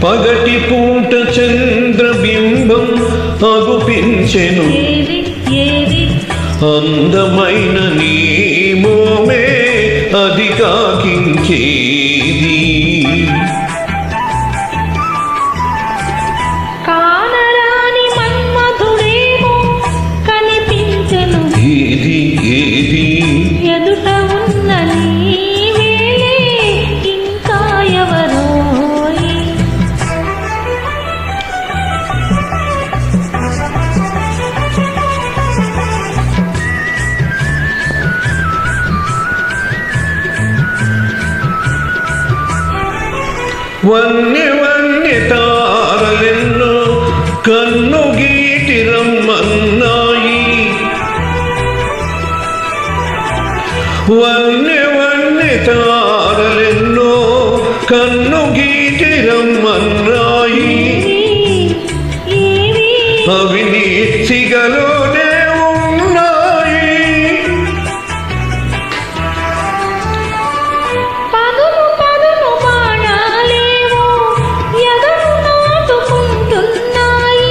పగటి పూట చంద్రబింబం అగుపించెను అందమైన నీ మోమే అది కాకించేది కానరాని మన్మధుడేమో కనిపించెను ఏది ఏది ఎదుట ఉన్న నీవేలే ఇంకా ఎవరోయ్ వన్య వన్య తారలెన్నో కన్ను గీటి రమ్మన్నాయి వన్య వన్య తారలెన్నో కన్ను గీటి రమ్మన్నాయి అవి నీ సిగలోనే ఉన్నాయి పదును పదును బాణాలేవో ఎదను నాటుకుంటున్నాయి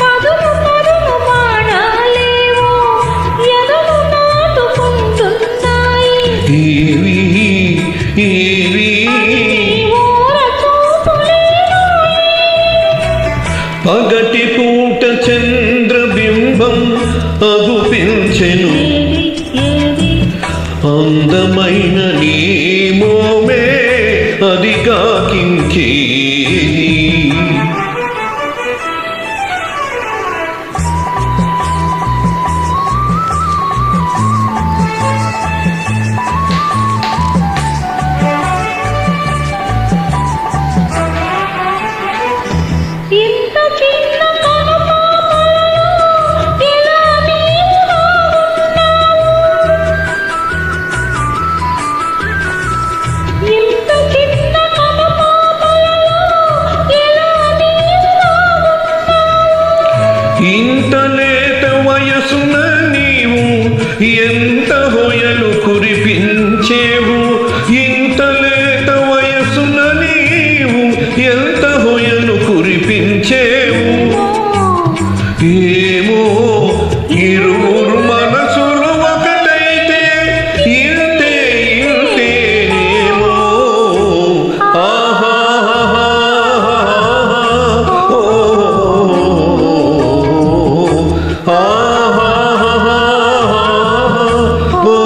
పదును పదును బాణాలేవో ఎదను నాటుకుంటున్నాయి ఏవి ఏవి పగటి పూట చంద్రబింబం అగుపించెను అందమైన నీ మోమే అది కాకించేది ఇంత చిన్న కనుపాపలలో ఇలా నీవు నాగున్నావు ఇంత చిన్న కనుపాపలలో ఇలా నీవు నాగున్నావు ఇంత లేత వయసున నీవు ఎంత హొయలు కురిపించేవు ఇంత లేత వయసున నీవు ఎంత హొయలు కురిపించేవు ఏమో ఇరువురు మనసులు ఒకటైతే ఇంతే ఇంతేనేమో ఆహాహా ఓ ఆహాహా ఓ